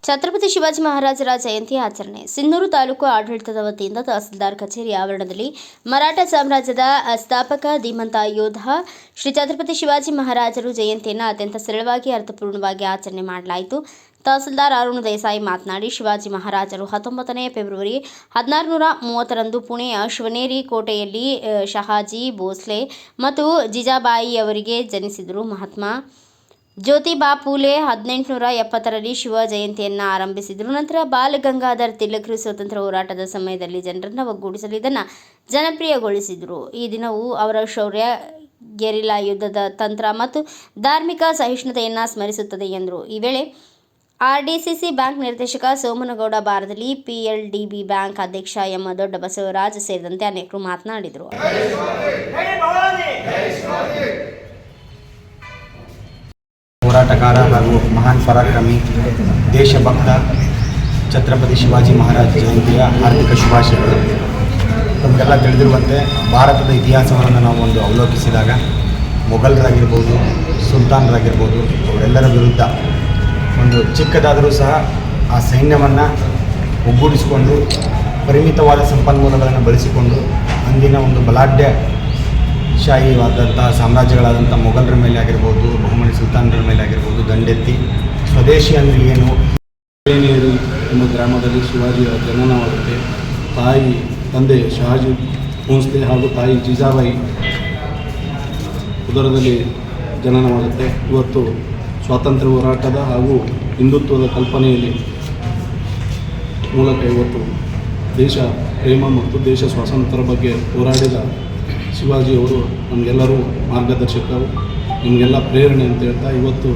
ಛತ್ರಪತಿ ಶಿವಾಜಿ ಮಹಾರಾಜರ ಜಯಂತಿ ಆಚರಣೆ ಸಿಂಧೂರು ತಾಲೂಕು ಆಡಳಿತದ ವತಿಯಿಂದ ತಹಸೀಲ್ದಾರ್ ಕಚೇರಿ ಆವರಣದಲ್ಲಿ ಮರಾಠ ಸಾಮ್ರಾಜ್ಯದ ಸ್ಥಾಪಕ ಧೀಮಂತ ಯೋಧ ಶ್ರೀ ಛತ್ರಪತಿ ಶಿವಾಜಿ ಮಹಾರಾಜರು ಜಯಂತಿಯನ್ನು ಅತ್ಯಂತ ಸರಳವಾಗಿ ಅರ್ಥಪೂರ್ಣವಾಗಿ ಆಚರಣೆ ಮಾಡಲಾಯಿತು. ತಹಸೀಲ್ದಾರ್ ಅರುಣ್ ದೇಸಾಯಿ ಮಾತನಾಡಿ, ಶಿವಾಜಿ ಮಹಾರಾಜರು 19ನೇ ಫೆಬ್ರವರಿ 1630ರಂದು ಪುಣೆಯ ಶಿವನೇರಿ ಕೋಟೆಯಲ್ಲಿ ಶಹಾಜಿ ಭೋಸ್ಲೆ ಮತ್ತು ಜಿಜಾಬಾಯಿ ಅವರಿಗೆ ಜನಿಸಿದರು. ಮಹಾತ್ಮ ಜ್ಯೋತಿಬಾ ಫುಲೆ 1870ರಲ್ಲಿ ಶಿವ ಜಯಂತಿಯನ್ನು ಆರಂಭಿಸಿದರು. ನಂತರ ಬಾಲ ಗಂಗಾಧರ್ ತಿಲಕರು ಸ್ವಾತಂತ್ರ್ಯ ಹೋರಾಟದ ಸಮಯದಲ್ಲಿ ಜನರನ್ನು ಒಗ್ಗೂಡಿಸಲು ಇದನ್ನು ಜನಪ್ರಿಯಗೊಳಿಸಿದರು. ಈ ದಿನವು ಅವರ ಶೌರ್ಯ, ಗೆರಿಲ್ಲಾ ಯುದ್ಧದ ತಂತ್ರ ಮತ್ತು ಧಾರ್ಮಿಕ ಸಹಿಷ್ಣುತೆಯನ್ನು ಸ್ಮರಿಸುತ್ತದೆ ಎಂದರು. ಈ ವೇಳೆ ಆರ್ಡಿಸಿಸಿ ಬ್ಯಾಂಕ್ ನಿರ್ದೇಶಕ ಸೋಮನಗೌಡ ಬಾರದಲಿ, ಪಿಎಲ್ಡಿಬಿ ಬ್ಯಾಂಕ್ ಅಧ್ಯಕ್ಷ ಎಂ ದೊಡ್ಡಬಸವರಾಜ್ ಸೇರಿದಂತೆ ಅನೇಕರು ಮಾತನಾಡಿದರು. ಹೋರಾಟಗಾರ ಹಾಗೂ ಮಹಾನ್ ಪರಾಕ್ರಮಿ ದೇಶಭಕ್ತ ಛತ್ರಪತಿ ಶಿವಾಜಿ ಮಹಾರಾಜ ಜಯಂತಿಯ ಹಾರ್ದಿಕ ಶುಭಾಶಯಗಳು. ನಮಗೆಲ್ಲ ತಿಳಿದಿರುವಂತೆ ಭಾರತದ ಇತಿಹಾಸವನ್ನು ನಾವು ಅವಲೋಕಿಸಿದಾಗ ಮೊಘಲರಾಗಿರ್ಬೋದು, ಸುಲ್ತಾನರಾಗಿರ್ಬೋದು, ಅವರೆಲ್ಲರ ವಿರುದ್ಧ ಒಂದು ಚಿಕ್ಕದಾದರೂ ಸಹ ಆ ಸೈನ್ಯವನ್ನು ಒಗ್ಗೂಡಿಸಿಕೊಂಡು ಪರಿಮಿತವಾದ ಸಂಪನ್ಮೂಲಗಳನ್ನು ಬಳಸಿಕೊಂಡು ಅಂದಿನ ಒಂದು ಬಲಾಢ್ಯ ಶಾಹಿವಾದಂತಹ ಸಾಮ್ರಾಜ್ಯಗಳಾದಂಥ ಮೊಘಲರ ಮೇಲೆ ಆಗಿರ್ಬೋದು, ಬಹುಮನಿ ಸುಲ್ತಾನರ ಮೇಲೆ ಆಗಿರ್ಬೋದು ದಂಡೆತ್ತಿ ಸ್ವದೇಶಿ ಅಂದರೆ ಏನು. ನೀರು ಎಂಬ ಗ್ರಾಮದಲ್ಲಿ ಶಿವಾಜಿಯ ಜನನವಾಗುತ್ತೆ. ತಂದೆ ಶಹಾಜಿ ಭೋಸ್ಲೆ ಹಾಗೂ ತಾಯಿ ಜಿಜಾಬಾಯಿ ಉದರದಲ್ಲಿ ಜನನವಾಗುತ್ತೆ. ಇವತ್ತು ಸ್ವಾತಂತ್ರ್ಯ ಹೋರಾಟದ ಹಾಗೂ ಹಿಂದುತ್ವದ ಕಲ್ಪನೆಯಲ್ಲಿ ಮೂಲಕ ಇವತ್ತು ದೇಶ ಪ್ರೇಮ ಮತ್ತು ದೇಶ ಸ್ವಾತಂತ್ರ್ಯ ಬಗ್ಗೆ ಹೋರಾಡಿದ ಶಿವಾಜಿಯವರು ನಮಗೆಲ್ಲರೂ ಮಾರ್ಗದರ್ಶಕರು, ನಮಗೆಲ್ಲ ಪ್ರೇರಣೆ ಅಂತ ಹೇಳ್ತಾ ಇವತ್ತು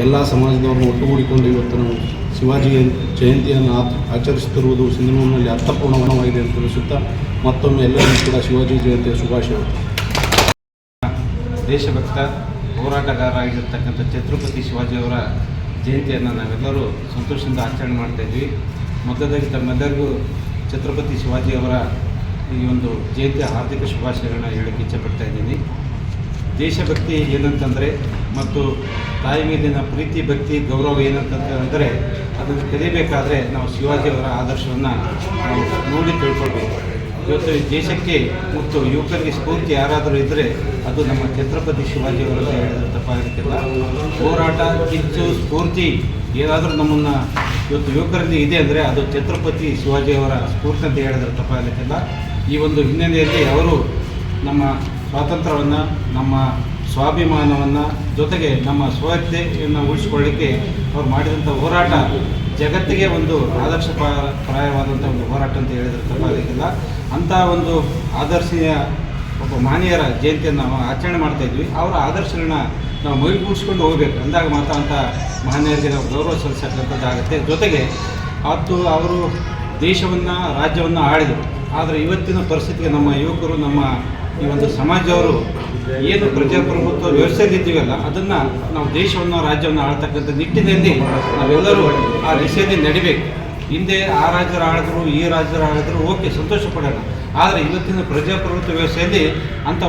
ಎಲ್ಲ ಸಮಾಜದವ್ರನ್ನ ಒಟ್ಟುಗೂಡಿಕೊಂಡು ಇವತ್ತು ನಾವು ಶಿವಾಜಿ ಜಯಂತಿಯನ್ನು ಆಚರಿಸುತ್ತಿರುವುದು ಸಿಂಧನೂರಿನಲ್ಲಿ ಅರ್ಥಪೂರ್ಣವಾಗಿದೆ ಅಂತ ತಿಳಿಸುತ್ತಾ ಮತ್ತೊಮ್ಮೆ ಎಲ್ಲರಿಗೂ ಕೂಡ ಶಿವಾಜಿ ಜಯಂತಿಯ ಶುಭಾಶಯಗಳು. ದೇಶಭಕ್ತ ಹೋರಾಟಗಾರ ಆಗಿರ್ತಕ್ಕಂಥ ಛತ್ರಪತಿ ಶಿವಾಜಿಯವರ ಜಯಂತಿಯನ್ನು ನಾವೆಲ್ಲರೂ ಸಂತೋಷದಿಂದ ಆಚರಣೆ ಮಾಡ್ತಾಯಿದ್ವಿ. ಮೊದಲಾಗಿ ತಮ್ಮೆಲ್ಲರಿಗೂ ಛತ್ರಪತಿ ಶಿವಾಜಿಯವರ ಈ ಒಂದು ಜಯಂತಿಯ ಹಾರ್ದಿಕ ಶುಭಾಶಯಗಳನ್ನ ಹೇಳಕ್ಕೆ ಇಚ್ಛೆಪಡ್ತಾ ಇದ್ದೀನಿ. ದೇಶಭಕ್ತಿ ಏನಂತಂದರೆ ಮತ್ತು ತಾಯಿ ಮೇಲಿನ ಪ್ರೀತಿ, ಭಕ್ತಿ, ಗೌರವ ಏನಂತಂದರೆ ಅದನ್ನು ಕಲಿಬೇಕಾದ್ರೆ ನಾವು ಶಿವಾಜಿಯವರ ಆದರ್ಶವನ್ನು ನಾವು ನೋಡಿ ತಿಳ್ಕೊಳ್ಬೇಕು. ಇವತ್ತು ದೇಶಕ್ಕೆ ಮತ್ತು ಯುವಕರಿಗೆ ಸ್ಫೂರ್ತಿ ಯಾರಾದರೂ ಇದ್ದರೆ ಅದು ನಮ್ಮ ಛತ್ರಪತಿ ಶಿವಾಜಿಯವರ ಹೇಳಿದ್ರೆ ತಪ್ಪಾಗಲಿಕ್ಕಿಲ್ಲ. ಹೋರಾಟ, ಕಿಚ್ಚು, ಸ್ಫೂರ್ತಿ ಏನಾದರೂ ನಮ್ಮನ್ನು ಇವತ್ತು ಯುವಕರಲ್ಲಿ ಇದೆ ಅಂದರೆ ಅದು ಛತ್ರಪತಿ ಶಿವಾಜಿಯವರ ಸ್ಫೂರ್ತಿ ಅಂತ ಹೇಳಿದ್ರೆ ತಪ್ಪಾಗಲಿಕ್ಕಿಲ್ಲ. ಈ ಒಂದು ಹಿನ್ನೆಲೆಯಲ್ಲಿ ಅವರು ನಮ್ಮ ಸ್ವಾತಂತ್ರ್ಯವನ್ನು, ನಮ್ಮ ಸ್ವಾಭಿಮಾನವನ್ನು, ಜೊತೆಗೆ ನಮ್ಮ ಸ್ವಯತ್ತೆಯನ್ನು ಉಳಿಸ್ಕೊಳ್ಳಿಕ್ಕೆ ಅವರು ಮಾಡಿದಂಥ ಹೋರಾಟ ಜಗತ್ತಿಗೆ ಒಂದು ಆದರ್ಶಪ್ರಾಯವಾದಂಥ ಒಂದು ಹೋರಾಟ ಅಂತ ಹೇಳಿದರೆ ತಪ್ಪಾಗಲಿಕ್ಕಿಲ್ಲ. ಅಂಥ ಒಂದು ಆದರ್ಶೀಯ ಒಬ್ಬ ಮಹನೀಯರ ಜಯಂತಿಯನ್ನು ನಾವು ಆಚರಣೆ ಮಾಡ್ತಾಯಿದ್ವಿ. ಅವರ ಆದರ್ಶಗಳನ್ನ ನಾವು ಮೈಗೂಡಿಸ್ಕೊಂಡು ಹೋಗಬೇಕು. ಅಂದಾಗ ಮಾತ್ರ ಅಂಥ ಮಹನೀಯರಿಗೆ ನಾವು ಗೌರವ ಸಲ್ಲಿಸಕ್ಕಂಥದ್ದಾಗುತ್ತೆ. ಜೊತೆಗೆ ಅವರು ದೇಶವನ್ನು, ರಾಜ್ಯವನ್ನು ಆಳಿದರು. ಆದರೆ ಇವತ್ತಿನ ಪರಿಸ್ಥಿತಿಗೆ ನಮ್ಮ ಯುವಕರು, ನಮ್ಮ ಈ ಒಂದು ಸಮಾಜದವರು ಏನು ಪ್ರಜಾಪ್ರಭುತ್ವ ವ್ಯವಸ್ಥೆಯಲ್ಲಿದ್ದೀವಲ್ಲ ಅದನ್ನು ನಾವು ದೇಶವನ್ನು, ರಾಜ್ಯವನ್ನು ಆಳ್ತಕ್ಕಂಥ ನಿಟ್ಟಿನಲ್ಲಿ ನಾವೆಲ್ಲರೂ ಆ ದಿಶೆಯಲ್ಲಿ ನಡಿಬೇಕು. ಹಿಂದೆ ಆ ರಾಜ್ಯರು ಆಳಿದ್ರು, ಈ ರಾಜ್ಯರು ಆಳಿದ್ರು, ಓಕೆ, ಸಂತೋಷ ಪಡೋಣ. ಆದರೆ ಇವತ್ತಿನ ಪ್ರಜಾಪ್ರಭುತ್ವ ವ್ಯವಸ್ಥೆಯಲ್ಲಿ ಅಂಥ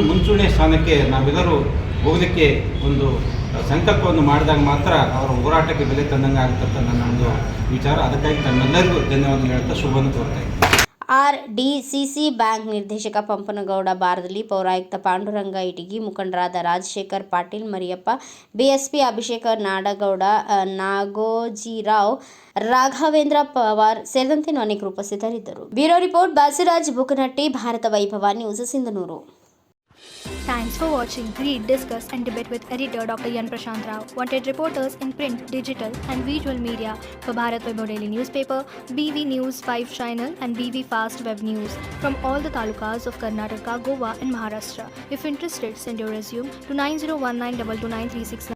ಮುಂಚೂಣಿ ಸ್ಥಾನಕ್ಕೆ ನಾವೆಲ್ಲರೂ ಹೋಗಲಿಕ್ಕೆ ಒಂದು ಸಂಕಲ್ಪವನ್ನು ಮಾಡಿದಾಗ ಮಾತ್ರ ಅವರ ಹೋರಾಟಕ್ಕೆ ಬೆಲೆ ತಂದಂಗೆ ಆಗುತ್ತಂತ ನನ್ನ ಒಂದು ವಿಚಾರ. ಅದಕ್ಕಾಗಿ ತಮ್ಮೆಲ್ಲರಿಗೂ ಧನ್ಯವಾದ ಹೇಳ್ತಾ ಶುಭವನ್ನು ಕೋರ್ತಾ ಇದ್ದೀನಿ. ಆರ್ಡಿಸಿಸಿ ಬ್ಯಾಂಕ್ ನಿರ್ದೇಶಕ ಪಂಪನಗೌಡ ಬಾರದಲಿ, ಪೌರಾಯುಕ್ತ ಪಾಂಡುರಂಗ ಇಟಗಿ, ಮುಖಂಡರಾದ ರಾಜಶೇಖರ್ ಪಾಟೀಲ್, ಮರಿಯಪ್ಪ, ಬಿಎಸ್ಪಿ ಅಭಿಷೇಕ ನಾಡಗೌಡ, ನಾಗೋಜಿರಾವ್, ರಾಘವೇಂದ್ರ ಪವಾರ್ ಸೇರಿದಂತೆ ಅನೇಕರು ಉಪಸ್ಥಿತರಿದ್ದರು. ಬ್ಯೂರೋ ರಿಪೋರ್ಟ್ ಬಾಸಿರಾಜ್ ಬುಕನಟ್ಟಿ, ಭಾರತ ವೈಭವ news, Sindhanur. Thanks for watching. Read, discuss and debate with editor Dr. Yan Prashant Rao. Wanted reporters in print, digital and visual media for Bharat Vaibhav Daily Newspaper, BV News 5 Channel and BV Fast Web News from all the talukas of Karnataka, Goa and Maharashtra. If interested, send your resume to 9019229369.